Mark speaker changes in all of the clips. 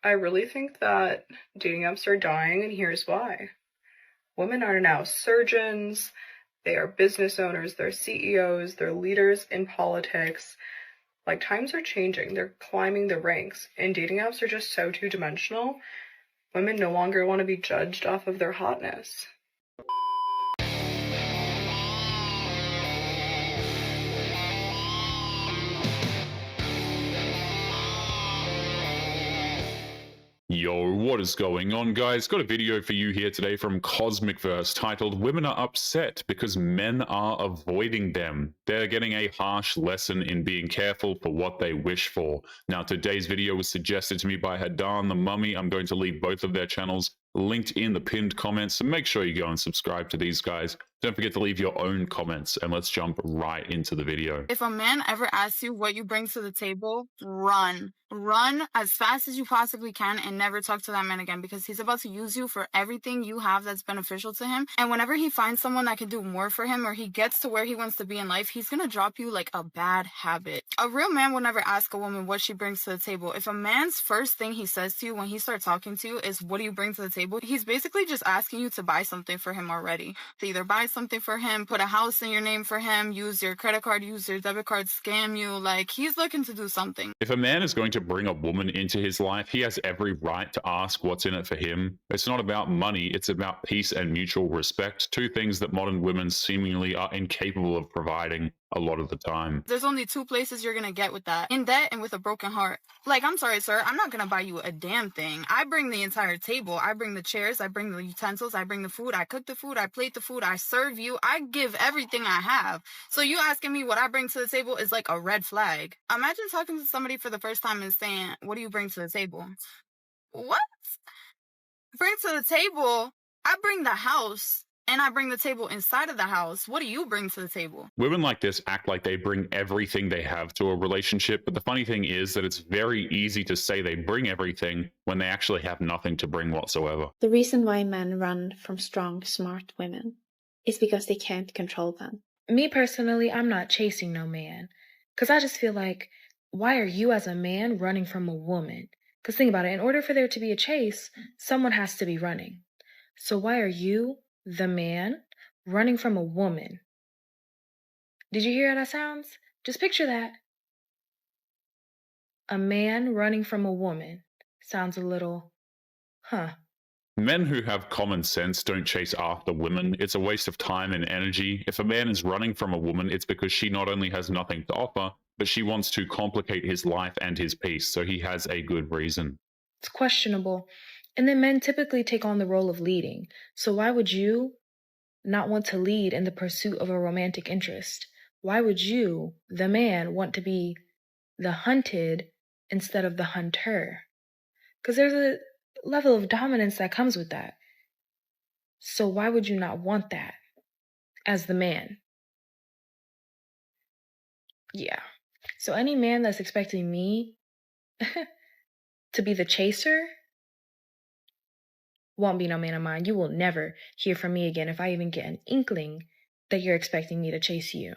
Speaker 1: I really think that dating apps are dying, and here's why. Women are now surgeons, they are business owners, they're CEOs, they're leaders in politics. Like, times are changing, they're climbing the ranks, and dating apps are just so two-dimensional. Women no longer want to be judged off of their hotness.
Speaker 2: Yo, what is going on, guys? Got a video for you here today from Cosmicverse titled "Women are upset because men are avoiding them. They're getting a harsh lesson in being careful for what they wish for." Now, today's video was suggested to me by Hadan the Mummy. I'm going to leave both of their channels linked in the pinned comments, so make sure you go and subscribe to these guys. Don't forget to leave your own comments, and let's jump right into the video.
Speaker 3: If a man ever asks you what you bring to the table, run. Run as fast as you possibly can and never talk to that man again, because he's about to use you for everything you have that's beneficial to him. And whenever he finds someone that can do more for him, or he gets to where he wants to be in life, he's gonna drop you like a bad habit. A real man will never ask a woman what she brings to the table. If a man's first thing he says to you when he starts talking to you is, "What do you bring to the table?" he's basically just asking you to buy something for him already. To either buy something for him, put a house in your name for him, use your credit card, use your debit card, scam you. Like, he's looking to do something.
Speaker 2: If a man is going to bring a woman into his life, he has every right to ask what's in it for him. It's not about money, it's about peace and mutual respect, two things that modern women seemingly are incapable of providing a lot of the time.
Speaker 3: There's only two places you're gonna get with that: in debt and with a broken heart. Like, I'm sorry, sir, I'm not gonna buy you a damn thing. I bring the entire table. I bring the chairs, I bring the utensils, I bring the food, I cook the food, I plate the food, I serve you, I give everything I have. So you asking me what I bring to the table is like a red flag. Imagine talking to somebody for the first time and saying, "What do you bring to the table?" What? Bring to the table? I bring the house. And I bring the table inside of the house. What do you bring to the table?
Speaker 2: Women like this act like they bring everything they have to a relationship, but the funny thing is that it's very easy to say they bring everything when they actually have nothing to bring whatsoever.
Speaker 4: The reason why men run from strong, smart women is because they can't control them.
Speaker 5: Me personally, I'm not chasing no man. Because I just feel like, why are you as a man running from a woman? Because think about it, in order for there to be a chase, someone has to be running. So why are you, the man, running from a woman? Did you hear how that sounds? Just picture that. A man running from a woman. Sounds a little, huh.
Speaker 2: Men who have common sense don't chase after women. It's a waste of time and energy. If a man is running from a woman, it's because she not only has nothing to offer, but she wants to complicate his life and his peace, so he has a good reason.
Speaker 5: It's questionable. And then men typically take on the role of leading. So why would you not want to lead in the pursuit of a romantic interest? Why would you, the man, want to be the hunted instead of the hunter? Because there's a level of dominance that comes with that. So why would you not want that as the man? Yeah. So any man that's expecting me to be the chaser won't be no man of mine. You will never hear from me again if I even get an inkling that you're expecting me to chase you.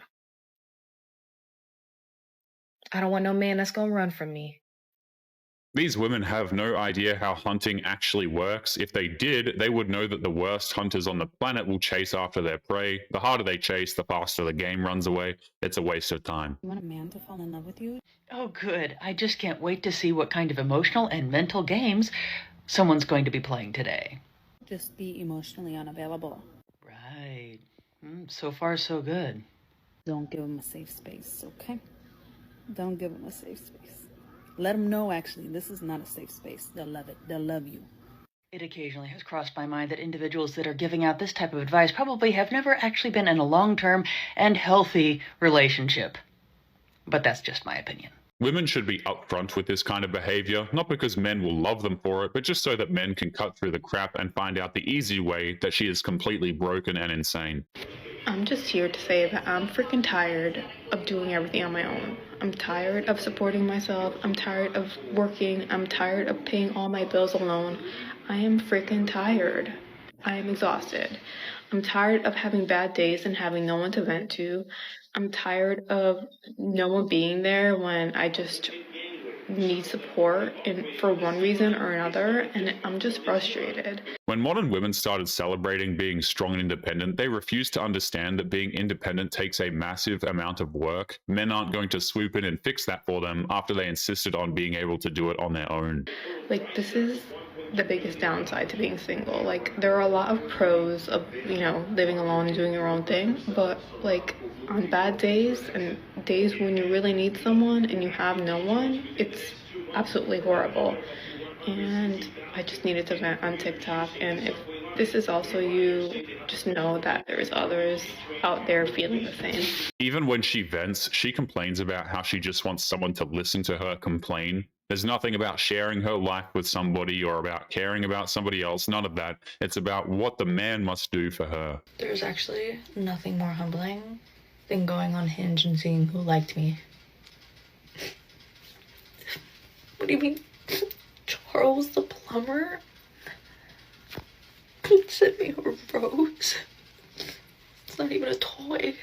Speaker 5: I don't want no man that's gonna run from me.
Speaker 2: These women have no idea how hunting actually works. If they did, they would know that the worst hunters on the planet will chase after their prey. The harder they chase, the faster the game runs away. It's a waste of time.
Speaker 6: You want a man to fall in love with you? Oh, good. I just can't wait to see what kind of emotional and mental games someone's going to be playing today. Just be emotionally unavailable. Right. So far, so good. Don't give them a safe space, okay? Don't give them a safe space. Let them know, actually, this is not a safe space. They'll love it. They'll love you. It occasionally has crossed my mind that individuals that are giving out this type of advice probably have never actually been in a long-term and healthy relationship. But that's just my opinion.
Speaker 2: Women should be upfront with this kind of behavior, not because men will love them for it, but just so that men can cut through the crap and find out the easy way that she is completely broken and insane.
Speaker 1: I'm just here to say that I'm freaking tired of doing everything on my own. I'm tired of supporting myself. I'm tired of working. I'm tired of paying all my bills alone. I am freaking tired. I am exhausted. I'm tired of having bad days and having no one to vent to. I'm tired of no one being there when I just
Speaker 4: need support for one reason or another, and I'm just frustrated.
Speaker 2: When modern women started celebrating being strong and independent, they refused to understand that being independent takes a massive amount of work. Men aren't going to swoop in and fix that for them after they insisted on being able to do it on their own.
Speaker 4: Like, this is the biggest downside to being single. Like, there are a lot of pros of, living alone and doing your own thing, but like on bad days and days when you really need someone and you have no one, it's absolutely horrible. And I just needed to vent on TikTok, and if this is also you, just know that there's others out there feeling the same.
Speaker 2: Even when she vents, she complains about how she just wants someone to listen to her complain. There's nothing about sharing her life with somebody or about caring about somebody else, none of that. It's about what the man must do for her.
Speaker 5: There's actually nothing more humbling than going on Hinge and seeing who liked me. What do you mean? Charles the plumber sent me a rose. It's not even a toy.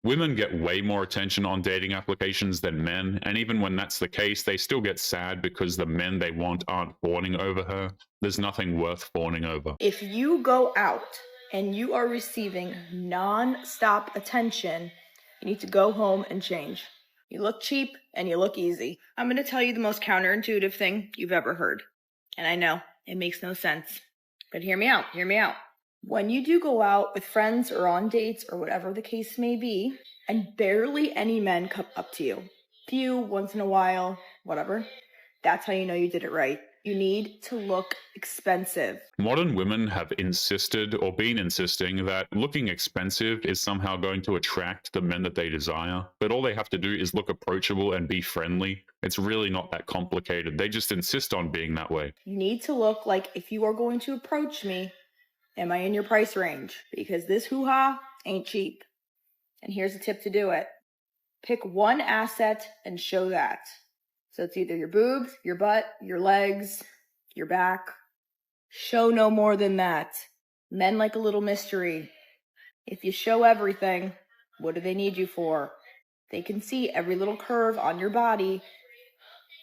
Speaker 2: Women get way more attention on dating applications than men, and even when that's the case, they still get sad because the men they want aren't fawning over her. There's nothing worth fawning over.
Speaker 7: If you go out and you are receiving non-stop attention, you need to go home and change. You look cheap and you look easy. I'm going to tell you the most counterintuitive thing you've ever heard. And I know it makes no sense, but hear me out. When you do go out with friends or on dates or whatever the case may be, and barely any men come up to you, few, once in a while, whatever, that's how you know you did it right. You need to look expensive.
Speaker 2: Modern women have insisted or been insisting that looking expensive is somehow going to attract the men that they desire. But all they have to do is look approachable and be friendly. It's really not that complicated. They just insist on being that way.
Speaker 7: You need to look like, if you are going to approach me, am I in your price range? Because this hoo-ha ain't cheap. And here's a tip to do it. Pick one asset and show that. So it's either your boobs, your butt, your legs, your back. Show no more than that. Men like a little mystery. If you show everything, what do they need you for? They can see every little curve on your body.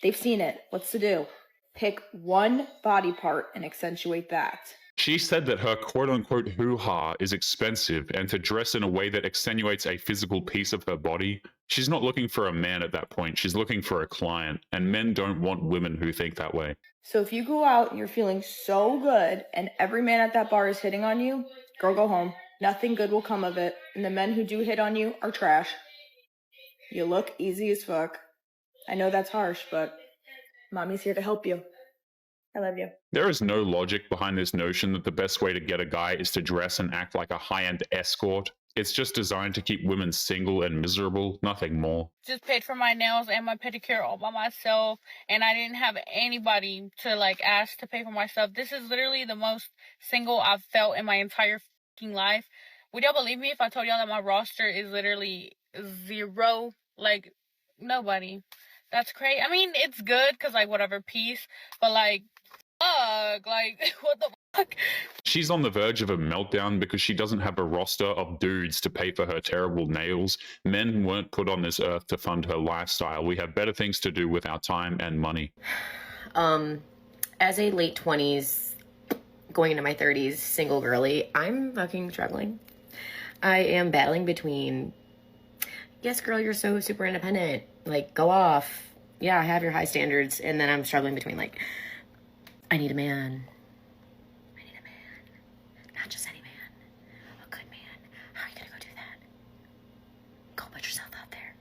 Speaker 7: They've seen it. What's to do? Pick one body part and accentuate that.
Speaker 2: She said that her quote-unquote hoo-ha is expensive, and to dress in a way that accentuates a physical piece of her body. She's not looking for a man at that point. She's looking for a client, and men don't want women who think that way.
Speaker 7: So if you go out and you're feeling so good and every man at that bar is hitting on you, girl, go home. Nothing good will come of it, and the men who do hit on you are trash. You look easy as fuck. I know that's harsh, but mommy's here to help you. I love you.
Speaker 2: There is no logic behind this notion that the best way to get a guy is to dress and act like a high-end escort. It's just designed to keep women single and miserable, nothing more.
Speaker 3: Just paid for my nails and my pedicure all by myself, and I didn't have anybody to ask to pay for my stuff. This is literally the most single I've felt in my entire fucking life. Would y'all believe me if I told y'all that my roster is literally 0? Nobody. That's crazy. I mean, it's good because whatever, peace, but fuck, what the fuck?
Speaker 2: She's on the verge of a meltdown because she doesn't have a roster of dudes to pay for her terrible nails. Men weren't put on this earth to fund her lifestyle. We have better things to do with our time and money.
Speaker 8: As a late 20s, going into my 30s, single girly, I'm fucking struggling. I am battling between, yes, girl, you're so super independent. Go off. Yeah, I have your high standards. And then I'm struggling between, I need a man. Not just any man. A good man. How are you gonna go do that? Go put yourself out there.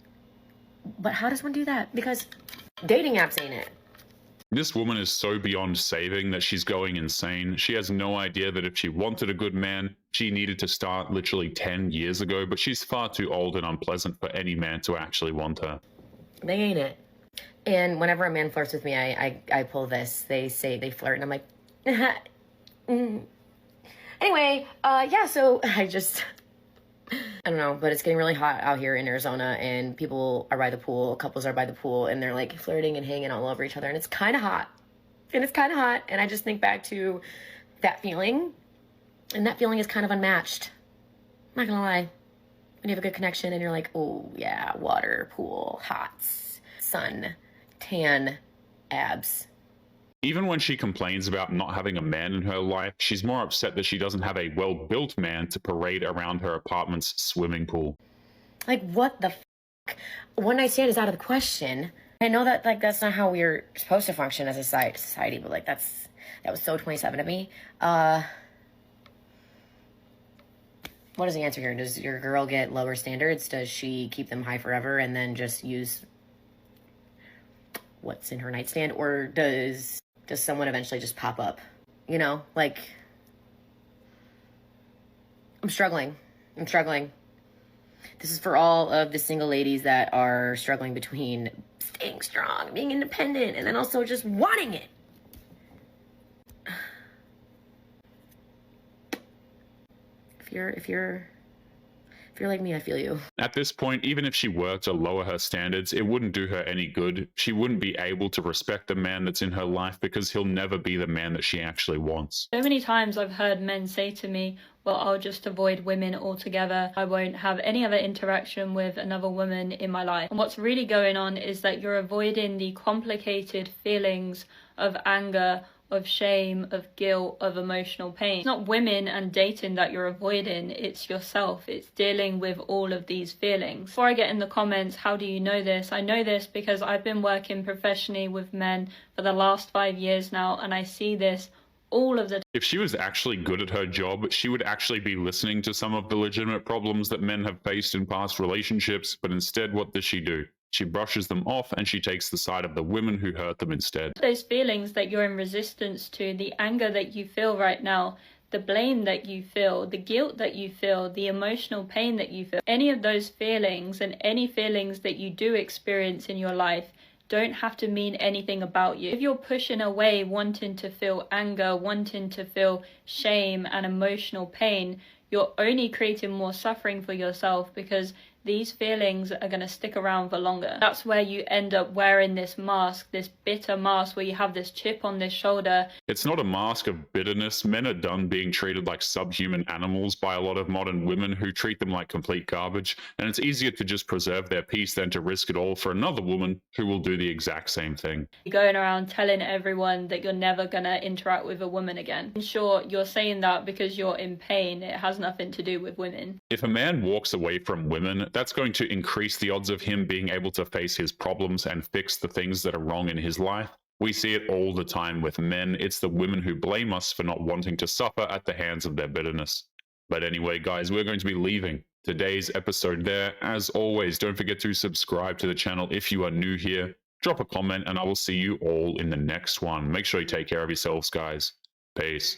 Speaker 8: But how does one do that? Because dating apps ain't it.
Speaker 2: This woman is so beyond saving that she's going insane. She has no idea that if she wanted a good man, she needed to start literally 10 years ago, but she's far too old and unpleasant for any man to actually want her.
Speaker 8: They ain't it. And whenever a man flirts with me, I pull this. They say they flirt, and I'm like, Anyway, yeah, so I don't know, but it's getting really hot out here in Arizona, and people are by the pool, couples are by the pool, and they're flirting and hanging all over each other, and it's kind of hot. And I just think back to that feeling, and that feeling is kind of unmatched. I'm not gonna lie. When you have a good connection and you're like, oh yeah, water, pool, hot, sun, tan, abs.
Speaker 2: Even when she complains about not having a man in her life, she's more upset that she doesn't have a well-built man to parade around her apartment's swimming pool.
Speaker 8: Like, what the f***? One night stand is out of the question. I know that, like, that's not how we're supposed to function as a society, but, like, that was so 27 of me. What is the answer here? Does your girl get lower standards? Does she keep them high forever and then just use what's in her nightstand? Or does someone eventually just pop up? You know, like, I'm struggling. This is for all of the single ladies that are struggling between staying strong, being independent, and then also just wanting it. If you're like me, I feel you.
Speaker 2: At this point, even if she were to lower her standards, it wouldn't do her any good. She wouldn't be able to respect the man that's in her life because he'll never be the man that she actually wants.
Speaker 9: So many times I've heard men say to me, well, I'll just avoid women altogether. I won't have any other interaction with another woman in my life. And what's really going on is that you're avoiding the complicated feelings of anger, of shame, of guilt, of emotional pain. It's not women and dating that you're avoiding, it's yourself. It's dealing with all of these feelings. Before I get in the comments, how do you know this? I know this because I've been working professionally with men for the last 5 years now, and I see this all of the time.
Speaker 2: If she was actually good at her job, she would actually be listening to some of the legitimate problems that men have faced in past relationships, but instead, what does she do? She brushes them off and she takes the side of the women who hurt them instead.
Speaker 9: Those feelings that you're in resistance to, the anger that you feel right now, the blame that you feel, the guilt that you feel, the emotional pain that you feel, any of those feelings and any feelings that you do experience in your life don't have to mean anything about you. If you're pushing away wanting to feel anger, wanting to feel shame and emotional pain, you're only creating more suffering for yourself because these feelings are going to stick around for longer. That's where you end up wearing this mask, this bitter mask where you have this chip on this shoulder.
Speaker 2: It's not a mask of bitterness. Men are done being treated like subhuman animals by a lot of modern women who treat them like complete garbage, and it's easier to just preserve their peace than to risk it all for another woman who will do the exact same thing.
Speaker 9: You're going around telling everyone that you're never going to interact with a woman again. In short, you're saying that because you're in pain. It has nothing to do with women.
Speaker 2: If a man walks away from women, that's going to increase the odds of him being able to face his problems and fix the things that are wrong in his life. We see it all the time with men. It's the women who blame us for not wanting to suffer at the hands of their bitterness. But anyway, guys, we're going to be leaving today's episode there. As always, don't forget to subscribe to the channel if you are new here. Drop a comment and I will see you all in the next one. Make sure you take care of yourselves, guys. Peace.